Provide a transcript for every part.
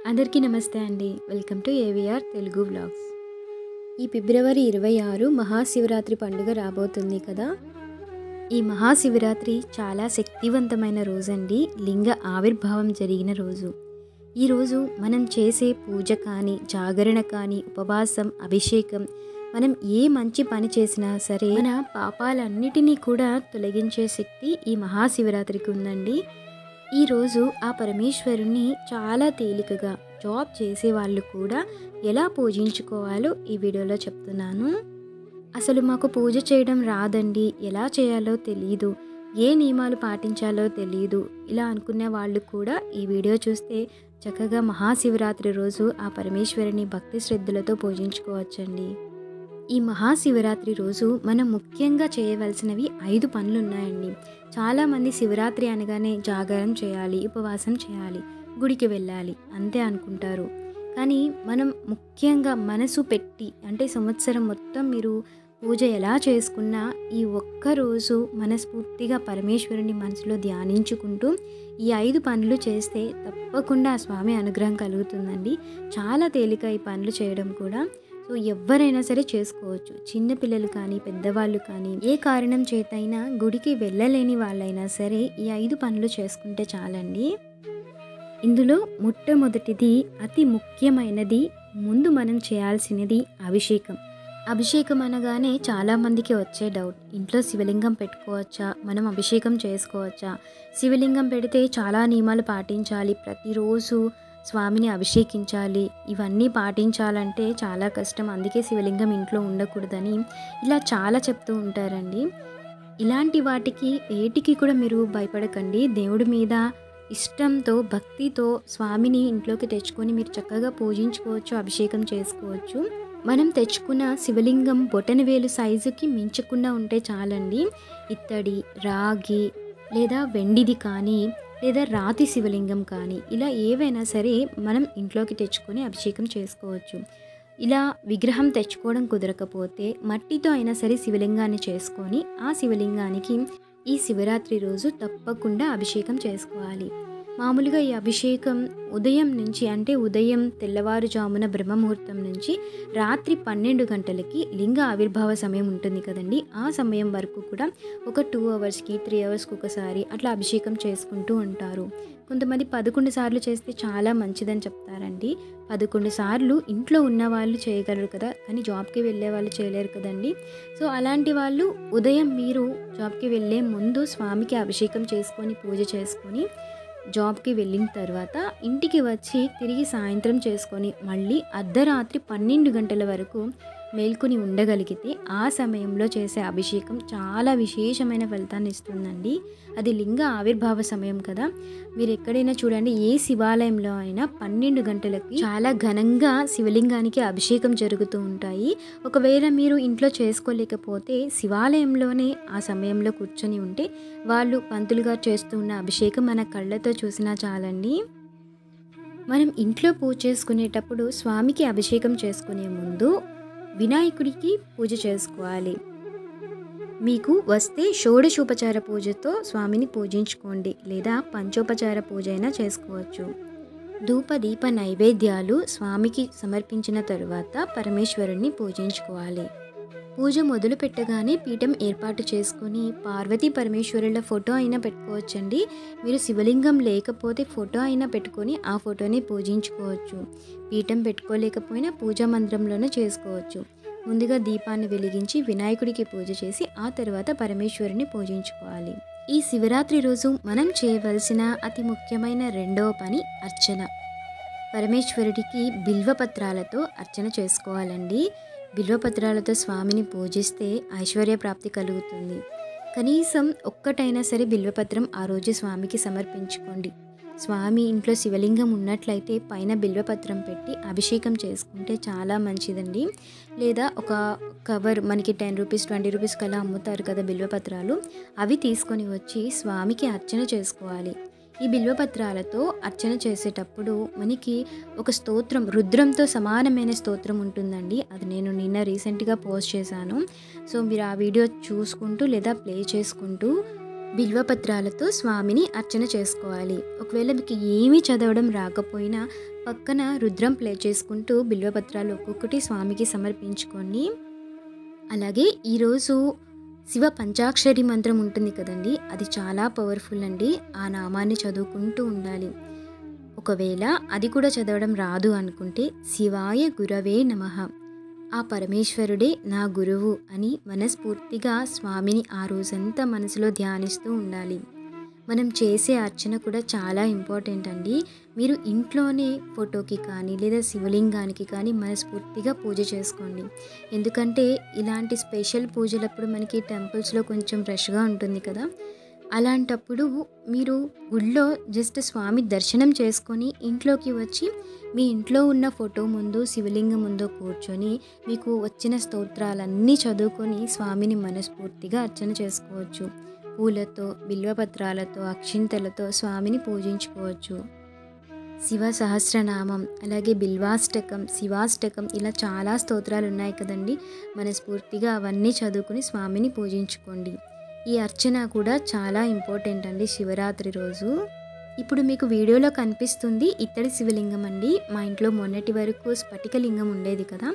అందరికీ నమస్తే అండి. Welcome to AVR Telugu vlogs. ఈ ఫిబ్రవరి 26 మహాశివరాత్రి పండుగ రాబోతుంది కదా. ఈ మహాశివరాత్రి చాలా శక్తివంతమైన రోజండి. లింగ ఆవిర్భావం జరిగిన రోజు. ఈరోజు మనం చేసే పూజ కానీ, జాగరణ కానీ, ఉపవాసం, అభిషేకం, మనం ఏ మంచి పని చేసినా సరే మన పాపాలన్నిటినీ కూడా తొలగించే శక్తి ఈ మహాశివరాత్రికి ఉందండి. ఈరోజు ఆ పరమేశ్వరుణ్ణి చాలా తేలికగా జాబ్ చేసే వాళ్ళు కూడా ఎలా పూజించుకోవాలో ఈ వీడియోలో చెప్తున్నాను. అసలు మాకు పూజ చేయడం రాదండి, ఎలా చేయాలో తెలియదు, ఏ నియమాలు పాటించాలో తెలియదు, ఇలా అనుకునే వాళ్ళు కూడా ఈ వీడియో చూస్తే చక్కగా మహాశివరాత్రి రోజు ఆ పరమేశ్వరుని భక్తి శ్రద్ధలతో పూజించుకోవచ్చండి. ఈ మహాశివరాత్రి రోజు మనం ముఖ్యంగా చేయవలసినవి 5 పనులు ఉన్నాయండి. చాలామంది శివరాత్రి అనగానే జాగారం చేయాలి, ఉపవాసం చేయాలి, గుడికి వెళ్ళాలి అంతే అనుకుంటారు. కానీ మనం ముఖ్యంగా మనసు పెట్టి, అంటే సంవత్సరం మొత్తం మీరు పూజ ఎలా చేసుకున్నా ఈ ఒక్కరోజు మనస్ఫూర్తిగా పరమేశ్వరుని మనసులో ధ్యానించుకుంటూ ఈ 5 పనులు చేస్తే తప్పకుండా ఆ స్వామి అనుగ్రహం కలుగుతుందండి. చాలా తేలిక ఈ పనులు చేయడం కూడా. సో ఎవరైనా సరే చేసుకోవచ్చు. చిన్నపిల్లలు కానీ, పెద్దవాళ్ళు కానీ, ఏ కారణం చేతైనా గుడికి వెళ్ళలేని వాళ్ళైనా సరే ఈ 5 పనులు చేసుకుంటే చాలండి. ఇందులో మొట్టమొదటిది, అతి ముఖ్యమైనది, ముందు మనం చేయాల్సినది అభిషేకం. అభిషేకం అనగానే చాలామందికి వచ్చే డౌట్, ఇంట్లో శివలింగం పెట్టుకోవచ్చా, మనం అభిషేకం చేసుకోవచ్చా, శివలింగం పెడితే చాలా నియమాలు పాటించాలి, ప్రతిరోజు స్వామిని అభిషేకించాలి, ఇవన్నీ పాటించాలంటే చాలా కష్టం, అందుకే శివలింగం ఇంట్లో ఉండకూడదని ఇలా చాలా చెప్తూ ఉంటారండి. ఇలాంటి వాటికి ఏటికి కూడా మీరు భయపడకండి. దేవుడి మీద ఇష్టంతో, భక్తితో స్వామిని ఇంట్లోకి తెచ్చుకొని మీరు చక్కగా పూజించుకోవచ్చు, అభిషేకం చేసుకోవచ్చు. మనం తెచ్చుకున్న శివలింగం బొటనవేలు సైజుకి మించకుండా ఉంటే చాలండి. ఇత్తడి, రాగి లేదా వెండిది కానీ, లేదా రాతి శివలింగం కానీ, ఇలా ఏవైనా సరే మనం ఇంట్లోకి తెచ్చుకొని అభిషేకం చేసుకోవచ్చు. ఇలా విగ్రహం తెచ్చుకోవడం కుదరకపోతే మట్టితో అయినా సరే శివలింగాన్ని చేసుకొని ఆ శివలింగానికి ఈ శివరాత్రి రోజు తప్పకుండా అభిషేకం చేసుకోవాలి. మామూలుగా ఈ అభిషేకం ఉదయం నుంచి, అంటే ఉదయం తెల్లవారుజామున బ్రహ్మముహూర్తం నుంచి రాత్రి 12 గంటలకి లింగ ఆవిర్భావ సమయం ఉంటుంది కదండి, ఆ సమయం వరకు కూడా ఒక 2 అవర్స్కి 3 అవర్స్కి ఒకసారి అట్లా అభిషేకం చేసుకుంటూ ఉంటారు. కొంతమంది 11 సార్లు చేస్తే చాలా మంచిదని చెప్తారండి. 11 సార్లు ఇంట్లో ఉన్న వాళ్ళు చేయగలరు కదా, కానీ జాబ్కి వెళ్ళే వాళ్ళు చేయలేరు కదండి. సో అలాంటి వాళ్ళు ఉదయం మీరు జాబ్కి వెళ్ళే ముందు స్వామికి అభిషేకం చేసుకొని, పూజ చేసుకొని, జాబ్కి వెళ్ళిన తర్వాత ఇంటికి వచ్చి తిరిగి సాయంత్రం చేసుకొని మళ్ళీ అర్ధరాత్రి 12 గంటల వరకు మేల్కొని ఉండగలిగితే ఆ సమయంలో చేసే అభిషేకం చాలా విశేషమైన ఫలితాన్ని ఇస్తుందండి. అది లింగ ఆవిర్భావ సమయం కదా. మీరు ఎక్కడైనా చూడండి, ఏ శివాలయంలో అయినా 12 గంటలకి చాలా ఘనంగా శివలింగానికి అభిషేకం జరుగుతూ ఉంటాయి. ఒకవేళ మీరు ఇంట్లో చేసుకోలేకపోతే శివాలయంలోనే ఆ సమయంలో కూర్చొని ఉంటే వాళ్ళు పంతులుగా చేస్తూ ఉన్న అభిషేకం మన కళ్ళతో చూసినా చాలండి. మనం ఇంట్లో పూజ చేసుకునేటప్పుడు స్వామికి అభిషేకం చేసుకునే ముందు వినాయకుడికి పూజ చేసుకోవాలి. మీకు వస్తే షోడశోపచార పూజతో స్వామిని పూజించుకోండి, లేదా పంచోపచార పూజ అయినా చేసుకోవచ్చు. ధూప దీప నైవేద్యాలు స్వామికి సమర్పించిన తరువాత పరమేశ్వరుణ్ణి పూజించుకోవాలి. పూజ మొదలు పెట్టగానే పీఠం ఏర్పాటు చేసుకొని పార్వతీ పరమేశ్వరుల ఫోటో అయినా పెట్టుకోవచ్చండి. మీరు శివలింగం లేకపోతే ఫోటో అయినా పెట్టుకొని ఆ ఫోటోని పూజించుకోవచ్చు. పీఠం పెట్టుకోలేకపోయినా పూజా మందిరంలోనే చేసుకోవచ్చు. ముందుగా దీపాన్ని వెలిగించి వినాయకుడికి పూజ చేసి ఆ తర్వాత పరమేశ్వరుని పూజించుకోవాలి. ఈ శివరాత్రి రోజు మనం చేయవలసిన అతి ముఖ్యమైన రెండవ పని అర్చన. పరమేశ్వరుడికి బిల్వపత్రాలతో అర్చన చేసుకోవాలండి. బిల్వపత్రాలతో స్వామిని పూజిస్తే ఐశ్వర్య ప్రాప్తి కలుగుతుంది. కనీసం ఒక్కటైనా సరే బిల్వపత్రం ఆ రోజు స్వామికి సమర్పించుకోండి. స్వామి ఇంట్లో శివలింగం ఉన్నట్లయితే పైన బిల్వపత్రం పెట్టి అభిషేకం చేసుకుంటే చాలా మంచిదండి. లేదా ఒక కవర్, మనకి 10 రూపీస్ 20 రూపీస్ కలా అమ్ముతారు కదా బిల్వపత్రాలు, అవి తీసుకొని వచ్చి స్వామికి అర్చన చేసుకోవాలి. ఈ బిల్వపత్రాలతో అర్చన చేసేటప్పుడు మనకి ఒక స్తోత్రం, రుద్రంతో సమానమైన స్తోత్రం ఉంటుందండి. అది నేను నిన్న రీసెంట్గా పోస్ట్ చేశాను. సో మీరు ఆ వీడియో చూసుకుంటూ లేదా ప్లే చేసుకుంటూ బిల్వపత్రాలతో స్వామిని అర్చన చేసుకోవాలి. ఒకవేళ మీకు ఏమీ చదవడం రాకపోయినా పక్కన రుద్రం ప్లే చేసుకుంటూ బిల్వపత్రాలు ఒక్కొక్కటి స్వామికి సమర్పించుకొని, అలాగే ఈరోజు శివ పంచాక్షరి మంత్రం ఉంటుంది కదండి, అది చాలా పవర్ఫుల్ అండి. ఆ నామాన్ని చదువుకుంటూ ఉండాలి. ఒకవేళ అది కూడా చదవడం రాదు అనుకుంటే శివాయ గురవే నమః, ఆ పరమేశ్వరుడే నా గురువు అని మనస్ఫూర్తిగా స్వామిని ఆ రోజంతా మనసులో ధ్యానిస్తూ ఉండాలి. మనం చేసే అర్చన కూడా చాలా ఇంపార్టెంట్ అండి. మీరు ఇంట్లోనే ఫోటోకి కానీ లేదా శివలింగానికి కానీ మనస్ఫూర్తిగా పూజ చేసుకోండి. ఎందుకంటే ఇలాంటి స్పెషల్ పూజలప్పుడు మనకి టెంపుల్స్లో కొంచెం రష్గా ఉంటుంది కదా, అలాంటప్పుడు మీరు గుళ్ళో జస్ట్ స్వామి దర్శనం చేసుకొని ఇంట్లోకి వచ్చి మీ ఇంట్లో ఉన్న ఫోటో ముందు శివలింగం ముందు కూర్చొని మీకు వచ్చిన స్తోత్రాలన్నీ చదువుకొని స్వామిని మనస్ఫూర్తిగా అర్చన చేసుకోవచ్చు. పూలతో, బిల్వపత్రాలతో, అక్షింతలతో స్వామిని పూజించుకోవచ్చు. శివ సహస్రనామం, అలాగే బిల్వాష్టకం, శివాష్టకం, ఇలా చాలా స్తోత్రాలు ఉన్నాయి కదండి. మనస్ఫూర్తిగా అవన్నీ చదువుకుని స్వామిని పూజించుకోండి. ఈ అర్చన కూడా చాలా ఇంపార్టెంట్ అండి శివరాత్రి రోజు. ఇప్పుడు మీకు వీడియోలో కనిపిస్తుంది ఇత్తడి శివలింగం అండి. మా ఇంట్లో మొన్నటి వరకు స్ఫటికలింగం ఉండేది కదా,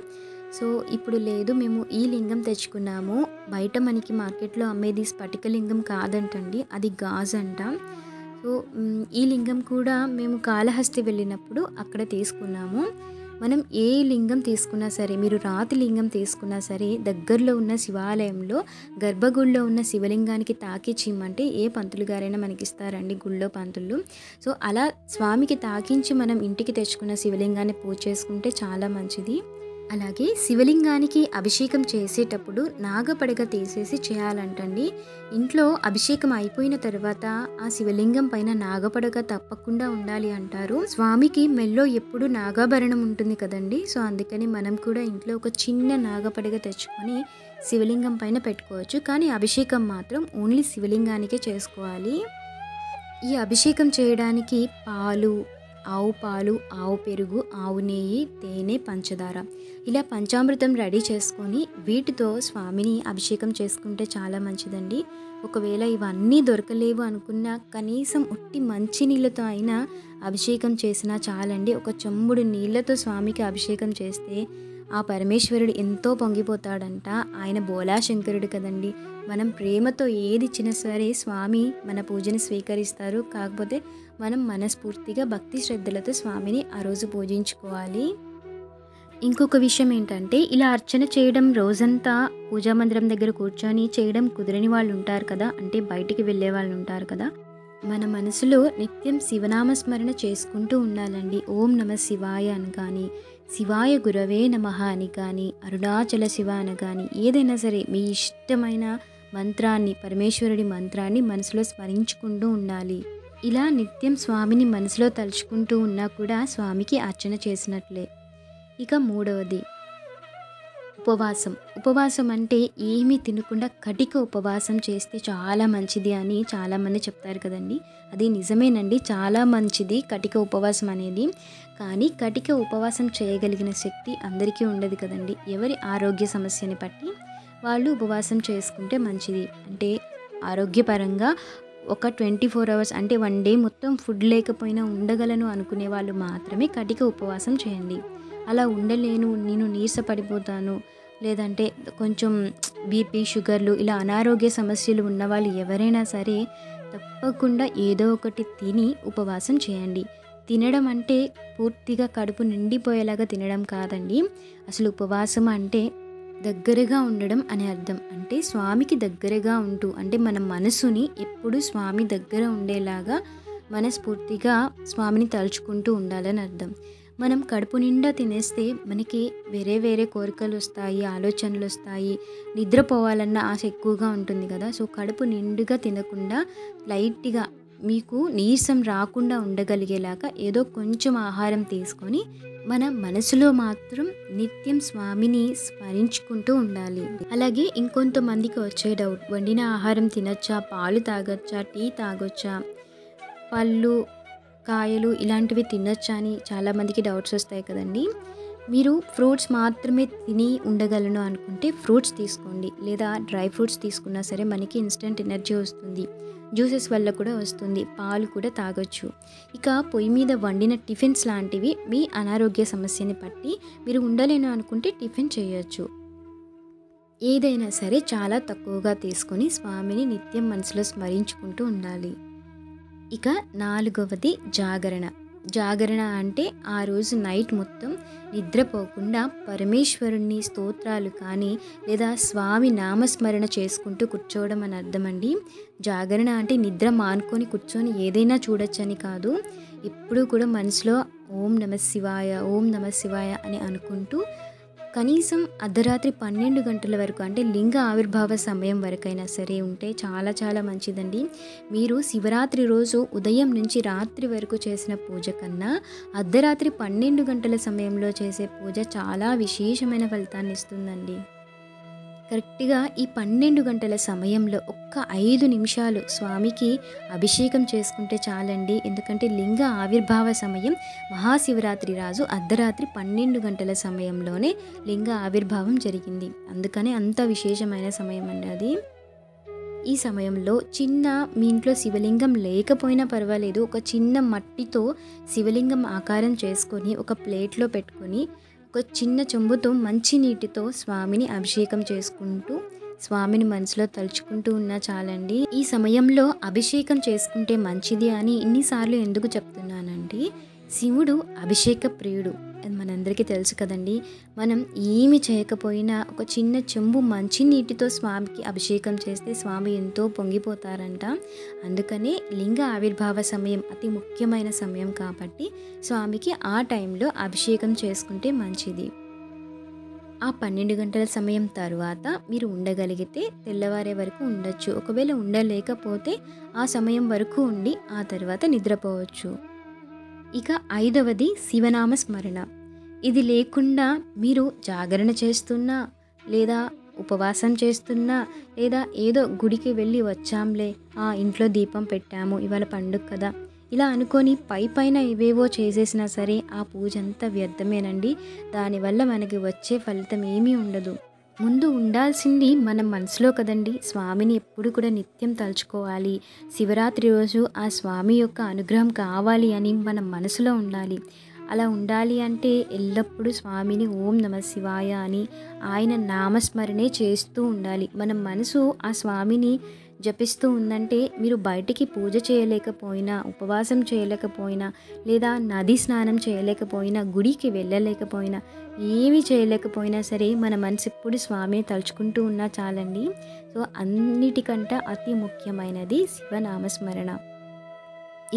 సో ఇప్పుడు లేదు, మేము ఈ లింగం తెచ్చుకున్నాము. బయట మనకి మార్కెట్లో అమ్మేది స్ఫటికలింగం కాదంటండి, అది గాజు అంట. సో ఈ లింగం కూడా మేము కాళహస్తి వెళ్ళినప్పుడు అక్కడ తీసుకున్నాము. మనం ఏ లింగం తీసుకున్నా సరే, మీరు రాతి లింగం తీసుకున్నా సరే, దగ్గరలో ఉన్న శివాలయంలో గర్భగుడిలో ఉన్న శివలింగానికి తాకిచ్చిమ్మంటే ఏ పంతులు గారైనా మనకి ఇస్తారండి, గుళ్ళో పంతులు. సో అలా స్వామికి తాకించి మనం ఇంటికి తెచ్చుకున్న శివలింగాన్ని పూజ చేసుకుంటే చాలా మంచిది. అలాగే శివలింగానికి అభిషేకం చేసేటప్పుడు నాగపడగ తీసేసి చేయాలంటండి. ఇంట్లో అభిషేకం అయిపోయిన తర్వాత ఆ శివలింగం పైన నాగపడగ తప్పకుండా ఉండాలి అంటారు. స్వామికి మెల్లో ఎప్పుడు నాగాభరణం ఉంటుంది కదండి, సో అందుకని మనం కూడా ఇంట్లో ఒక చిన్న నాగపడగ తెచ్చుకొని శివలింగం పైన పెట్టుకోవచ్చు. కానీ అభిషేకం మాత్రం ఓన్లీ శివలింగానికే చేసుకోవాలి. ఈ అభిషేకం చేయడానికి పాలు, ఆవు పాలు, ఆవు పెరుగు, ఆవు నెయ్యి, తేనె, పంచదార, ఇలా పంచామృతం రెడీ చేసుకొని వీటితో స్వామిని అభిషేకం చేసుకుంటే చాలా మంచిదండి. ఒకవేళ ఇవన్నీ దొరకలేవు అనుకున్నా కనీసం ఉట్టి మంచి నీళ్ళతో అయినా అభిషేకం చేసినా చాలండి. ఒక చెంబుడు నీళ్ళతో స్వామికి అభిషేకం చేస్తే ఆ పరమేశ్వరుడు ఎంతో పొంగిపోతాడంట. ఆయన బోలా శంకరుడు కదండి. మనం ప్రేమతో ఏది ఇచ్చినా సరే స్వామి మన పూజని స్వీకరిస్తారు. కాకపోతే మనం మనస్ఫూర్తిగా భక్తి శ్రద్ధలతో స్వామిని ఆ రోజు పూజించుకోవాలి. ఇంకొక విషయం ఏంటంటే, ఇలా అర్చన చేయడం రోజంతా పూజా మందిరం దగ్గర కూర్చొని చేయడం కుదరని వాళ్ళు ఉంటారు కదా, అంటే బయటికి వెళ్ళే వాళ్ళు ఉంటారు కదా, మన మనసులో నిత్యం శివనామస్మరణ చేసుకుంటూ ఉండాలండి. ఓం నమ శివాయ అని కానీ, శివాయ గురవే నమః అని కానీ, అరుణాచల శివ అని కానీ, ఏదైనా సరే మీ ఇష్టమైన మంత్రాన్ని, పరమేశ్వరుడి మంత్రాన్ని మనసులో స్మరించుకుంటూ ఉండాలి. ఇలా నిత్యం స్వామిని మనసులో తలుచుకుంటూ ఉన్నా కూడా స్వామికి అర్చన చేసినట్లే. ఇక మూడవది ఉపవాసం. ఉపవాసం అంటే ఏమీ తినకుండా కటిక ఉపవాసం చేస్తే చాలా మంచిది అని చాలామంది చెప్తారు కదండి. అది నిజమేనండి, చాలా మంచిది కటిక ఉపవాసం అనేది. కానీ కటిక ఉపవాసం చేయగలిగిన శక్తి అందరికీ ఉండదు కదండి. ఎవరి ఆరోగ్య సమస్యని బట్టి వాళ్ళు ఉపవాసం చేసుకుంటే మంచిది. అంటే ఆరోగ్యపరంగా ఒక 24 hours అంటే 1 day మొత్తం ఫుడ్ లేకపోయినా ఉండగలను అనుకునే వాళ్ళు మాత్రమే కటిక ఉపవాసం చేయండి. అలా ఉండలేను, నేను నీరసపడిపోతాను, లేదంటే కొంచెం బీపీ, షుగర్లు, ఇలా అనారోగ్య సమస్యలు ఉన్నవాళ్ళు ఎవరైనా సరే తప్పకుండా ఏదో ఒకటి తిని ఉపవాసం చేయండి. తినడం అంటే పూర్తిగా కడుపు నిండిపోయేలాగా తినడం కాదండి. అసలు ఉపవాసం అంటే దగ్గరగా ఉండడం అని అర్థం. అంటే స్వామికి దగ్గరగా ఉంటూ, అంటే మన మనసుని ఎప్పుడు స్వామి దగ్గర ఉండేలాగా మనస్ఫూర్తిగా స్వామిని తలుచుకుంటూ ఉండాలని అర్థం. మనం కడుపు నిండా తినేస్తే మనకి వేరే వేరే కోరికలు వస్తాయి, ఆలోచనలు వస్తాయి, నిద్రపోవాలన్న ఆశ ఎక్కువగా ఉంటుంది కదా. సో కడుపు నిండుగా తినకుండా లైట్గా మీకు నీరసం రాకుండా ఉండగలిగేలాగా ఏదో కొంచెం ఆహారం తీసుకొని మన మనసులో మాత్రం నిత్యం స్వామిని స్మరించుకుంటూ ఉండాలి. అలాగే ఇంకొంతమందికి వచ్చే డౌట్, వండిన ఆహారం తినొచ్చా, పాలు తాగొచ్చా, టీ తాగొచ్చా, పళ్ళు, కాయలు ఇలాంటివి తినొచ్చా అని చాలామందికి డౌట్స్ వస్తాయి కదండి. మీరు ఫ్రూట్స్ మాత్రమే తిని ఉండగలను అనుకుంటే ఫ్రూట్స్ తీసుకోండి, లేదా డ్రై ఫ్రూట్స్ తీసుకున్నా సరే మనకి ఇన్స్టెంట్ ఎనర్జీ వస్తుంది. జ్యూసెస్ వల్ల కూడా వస్తుంది, పాలు కూడా తాగొచ్చు. ఇక పొయ్యి మీద వండిన టిఫిన్స్ లాంటివి మీ అనారోగ్య సమస్యని బట్టి మీరు ఉండలేను అనుకుంటే టిఫిన్ చేయొచ్చు. ఏదైనా సరే చాలా తక్కువగా తీసుకొని స్వామిని నిత్యం మనసులో స్మరించుకుంటూ ఉండాలి. ఇక 4వది జాగరణ. జాగరణ అంటే ఆ రోజు నైట్ మొత్తం నిద్రపోకుండా పరమేశ్వరుని స్తోత్రాలు కానీ లేదా స్వామి నామస్మరణ చేసుకుంటూ కూర్చోవడం అని అర్థం అండి. జాగరణ అంటే నిద్ర మానుకొని కూర్చొని ఏదైనా చూడొచ్చని కాదు. ఎప్పుడూ కూడా మనసులో ఓం నమః శివాయ, ఓం నమః శివాయ అని అనుకుంటూ కనీసం అర్ధరాత్రి 12 గంటల వరకు, అంటే లింగ ఆవిర్భావ సమయం వరకైనా సరే ఉంటే చాలా చాలా మంచిదండి. మీరు శివరాత్రి రోజు ఉదయం నుంచి రాత్రి వరకు చేసిన పూజ కన్నా అర్ధరాత్రి 12 గంటల సమయంలో చేసే పూజ చాలా విశేషమైన ఫలితాన్ని ఇస్తుందండి. కరెక్ట్గా ఈ 12 గంటల సమయంలో ఒక్క 5 నిమిషాలు స్వామికి అభిషేకం చేసుకుంటే చాలండి. ఎందుకంటే లింగ ఆవిర్భావ సమయం మహాశివరాత్రి రాజు అర్ధరాత్రి 12 గంటల సమయంలోనే లింగ ఆవిర్భావం జరిగింది. అందుకనే అంత విశేషమైన సమయం అండి అది. ఈ సమయంలో మీ ఇంట్లో శివలింగం లేకపోయినా పర్వాలేదు, ఒక చిన్న మట్టితో శివలింగం ఆకారం చేసుకొని ఒక ప్లేట్లో పెట్టుకొని ఒక చిన్న చెంబుతో మంచి నీటితో స్వామిని అభిషేకం చేసుకుంటూ స్వామిని మనసులో తలుచుకుంటూ ఉన్నా చాలండి. ఈ సమయంలో అభిషేకం చేసుకుంటే మంచిది అని ఇన్నిసార్లు ఎందుకు చెప్తున్నానంటే, శివుడు అభిషేక ప్రియుడు, అది మనందరికీ తెలుసు కదండి. మనం ఏమి చేయకపోయినా ఒక చిన్న చెంబు మంచి నీటితో స్వామికి అభిషేకం చేస్తే స్వామి ఎంతో పొంగిపోతారంట. అందుకనే లింగ ఆవిర్భావ సమయం అతి ముఖ్యమైన సమయం కాబట్టి స్వామికి ఆ టైంలో అభిషేకం చేసుకుంటే మంచిది. ఆ 12 గంటల సమయం తర్వాత మీరు ఉండగలిగితే తెల్లవారే వరకు ఉండొచ్చు. ఒకవేళ ఉండలేకపోతే ఆ సమయం వరకు ఉండి ఆ తర్వాత నిద్రపోవచ్చు. ఇక 5వది శివనామ స్మరణ. ఇది లేకుండా మీరు జాగరణ చేస్తున్నా లేదా ఉపవాసం చేస్తున్నా లేదా ఏదో గుడికి వెళ్ళి వచ్చాంలే, ఇంట్లో దీపం పెట్టాము ఇవాళ పండుగ కదా ఇలా అనుకొని పైన ఏవేవో చేసేసినా సరే ఆ పూజ అంతా వ్యర్థమేనండి. దానివల్ల మనకి వచ్చే ఫలితం ఏమీ ఉండదు. ముందు ఉండాల్సింది మన మనసులో కదండి. స్వామిని ఎప్పుడు కూడా నిత్యం తలుచుకోవాలి. శివరాత్రి రోజు ఆ స్వామి యొక్క అనుగ్రహం కావాలి అని మన మనసులో ఉండాలి. అలా ఉండాలి అంటే ఎల్లప్పుడూ స్వామిని ఓం నమః శివాయ అని ఆయన నామస్మరణే చేస్తూ ఉండాలి. మన మనసు ఆ స్వామిని జపిస్తూ ఉందంటే మీరు బయటికి పూజ చేయలేకపోయినా, ఉపవాసం చేయలేకపోయినా లేదా నది స్నానం చేయలేకపోయినా, గుడికి వెళ్ళలేకపోయినా, ఏమీ చేయలేకపోయినా సరే మన మనసు ఎప్పుడు స్వామిని తలుచుకుంటూ ఉన్నా చాలండి. సో అన్నిటికంటే అతి ముఖ్యమైనది శివనామస్మరణ.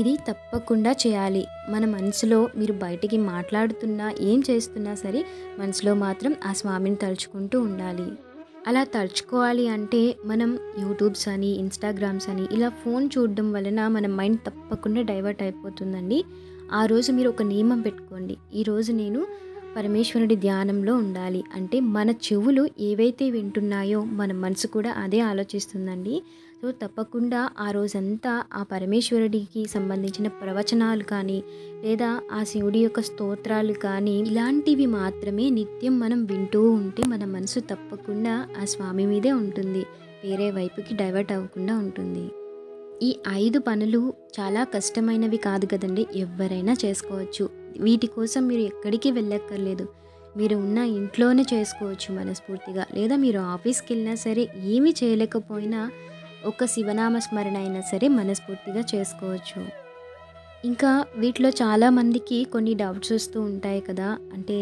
ఇది తప్పకుండా చేయాలి. మన మనసులో మీరు బయటికి మాట్లాడుతున్నా ఏం చేస్తున్నా సరే మనసులో మాత్రం ఆ స్వామిని తలుచుకుంటూ ఉండాలి. అలా తలుచుకోవాలి అంటే మనం యూట్యూబ్స్ అని, ఇన్స్టాగ్రామ్స్ అని ఇలా ఫోన్ చూడడం వలన మన మైండ్ తప్పకుండా డైవర్ట్ అయిపోతుందండి. ఆ రోజు మీరు ఒక నియమం పెట్టుకోండి, ఈరోజు నేను పరమేశ్వరుడి ధ్యానంలో ఉండాలి అంటే మన చెవులు ఏవైతే వింటున్నాయో మన మనసు కూడా అదే ఆలోచిస్తుందండి. సో తప్పకుండా ఆ రోజంతా ఆ పరమేశ్వరుడికి సంబంధించిన ప్రవచనాలు కానీ లేదా ఆ శివుడి యొక్క స్తోత్రాలు కానీ ఇలాంటివి మాత్రమే నిత్యం మనం వింటూ ఉంటే మన మనసు తప్పకుండా ఆ స్వామి మీదే ఉంటుంది, వేరే వైపుకి డైవర్ట్ అవ్వకుండా ఉంటుంది. ఈ 5 పనులు చాలా కష్టమైనవి కాదు కదండి, ఎవరైనా చేసుకోవచ్చు. వీటి కోసం మీరు ఎక్కడికి వెళ్ళక్కర్లేదు, మీరు ఉన్న ఇంట్లోనే చేసుకోవచ్చు మనస్ఫూర్తిగా. లేదా మీరు ఆఫీస్కి వెళ్ళినా సరే ఏమీ చేయలేకపోయినా ఒక శివనామ స్మరణ అయినా సరే మనస్ఫూర్తిగా చేసుకోవచ్చు. ఇంకా వీటిలో చాలామందికి కొన్ని డౌట్స్ వస్తూ ఉంటాయి కదా, అంటే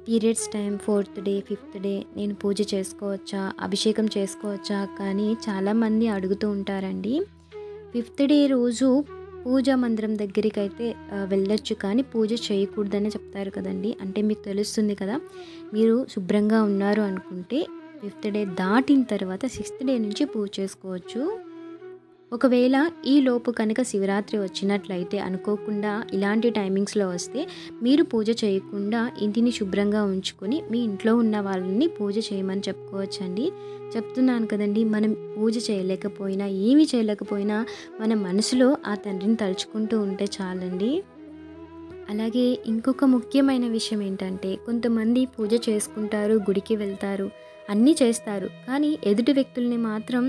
periods time 4th day 5th day నేను పూజ చేసుకోవచ్చా, అభిషేకం చేసుకోవచ్చా కానీ చాలామంది అడుగుతూ ఉంటారండి. 5th డే రోజు పూజా మందిరం దగ్గరికి అయితే వెళ్ళొచ్చు కానీ పూజ చేయకూడదని చెప్తారు కదండి. అంటే మీకు తెలుస్తుంది కదా, మీరు శుభ్రంగా ఉన్నారు అనుకుంటే 5th డే దాటిన తర్వాత 6th డే నుంచి పూజ చేసుకోవచ్చు. ఒకవేళ ఈ లోపు కనుక శివరాత్రి వచ్చినట్లయితే అనుకోకుండా ఇలాంటి టైమింగ్స్లో వస్తే మీరు పూజ చేయకుండా ఇంటిని శుభ్రంగా ఉంచుకొని మీ ఇంట్లో ఉన్న వాళ్ళని పూజ చేయమని చెప్పుకోవచ్చండి. చెప్తున్నాను కదండి, మనం పూజ చేయలేకపోయినా ఏమీ చేయలేకపోయినా మన మనసులో ఆ తండ్రిని తలుచుకుంటూ ఉంటే చాలండి. అలాగే ఇంకొక ముఖ్యమైన విషయం ఏంటంటే, కొంతమంది పూజ చేసుకుంటారు, గుడికి వెళ్తారు, అన్నీ చేస్తారు, కానీ ఎదుటి వ్యక్తుల్ని మాత్రం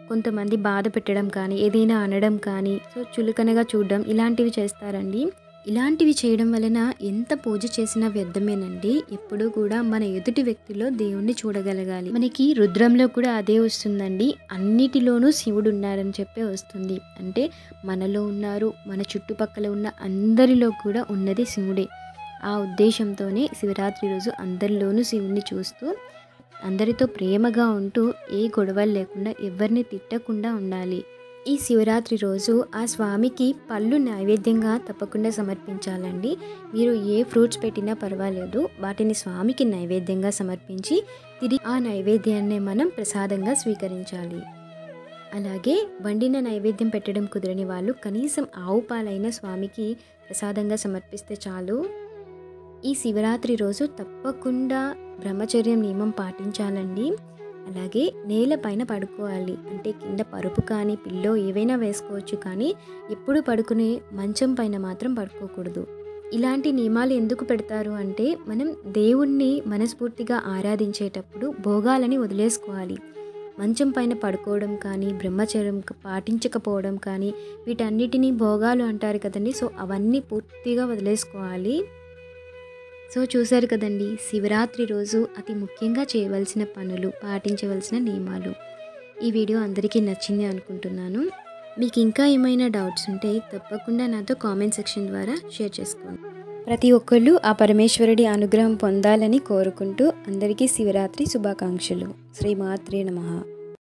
కొంతమంది బాధ పెట్టడం కానీ, ఏదైనా అనడం కానీ, సో చులకనగా చూడడం ఇలాంటివి చేస్తారండి. ఇలాంటివి చేయడం వలన ఎంత పూజ చేసినా వ్యర్థమేనండి. ఎప్పుడూ కూడా మన ఎదుటి వ్యక్తిలో దేవుణ్ణి చూడగలగాలి. మనకి రుద్రంలో కూడా అదే వస్తుందండి. అన్నిటిలోనూ శివుడు ఉన్నారని చెప్పే వస్తుంది. అంటే మనలో ఉన్నారు, మన చుట్టుపక్కల ఉన్న అందరిలో కూడా ఉన్నది శివుడే. ఆ ఉద్దేశంతోనే శివరాత్రి రోజు అందరిలోనూ శివుణ్ణి చూస్తూ అందరితో ప్రేమగా ఉంటూ ఏ గొడవలు లేకుండా ఎవరిని తిట్టకుండా ఉండాలి. ఈ శివరాత్రి రోజు ఆ స్వామికి పళ్ళు నైవేద్యంగా తప్పకుండా సమర్పించాలండి. మీరు ఏ ఫ్రూట్స్ పెట్టినా పర్వాలేదు, వాటిని స్వామికి నైవేద్యంగా సమర్పించి తిరిగి ఆ నైవేద్యాన్ని మనం ప్రసాదంగా స్వీకరించాలి. అలాగే వండిన నైవేద్యం పెట్టడం కుదరని వాళ్ళు కనీసం ఆవు పాలైన స్వామికి ప్రసాదంగా సమర్పిస్తే చాలు. ఈ శివరాత్రి రోజు తప్పకుండా బ్రహ్మచర్యం నియమం పాటించాలండి. అలాగే నేలపైన పడుకోవాలి. అంటే కింద పరుపు కానీ పిల్లో ఏవైనా వేసుకోవచ్చు, కానీ ఎప్పుడు పడుకునే మంచం పైన మాత్రం పడుకోకూడదు. ఇలాంటి నియమాలు ఎందుకు పెడతారు అంటే మనం దేవుణ్ణి మనస్ఫూర్తిగా ఆరాధించేటప్పుడు భోగాలని వదిలేసుకోవాలి. మంచం పైన పడుకోవడం కానీ, బ్రహ్మచర్యం పాటించకపోవడం కానీ, వీటన్నిటినీ భోగాలు అంటారు కదండి. సో అవన్నీ పూర్తిగా వదిలేసుకోవాలి. సో చూశారు కదండి, శివరాత్రి రోజు అతి ముఖ్యంగా చేయవలసిన పనులు, పాటించవలసిన నియమాలు. ఈ వీడియో అందరికీ నచ్చింది అనుకుంటున్నాను. మీకు ఇంకా ఏమైనా డౌట్స్ ఉంటే తప్పకుండా నాతో కామెంట్ సెక్షన్ ద్వారా షేర్ చేసుకోండి. ప్రతి ఒక్కళ్ళు ఆ పరమేశ్వరుడి అనుగ్రహం పొందాలని కోరుకుంటూ అందరికీ శివరాత్రి శుభాకాంక్షలు. శ్రీమాత్రే నమః.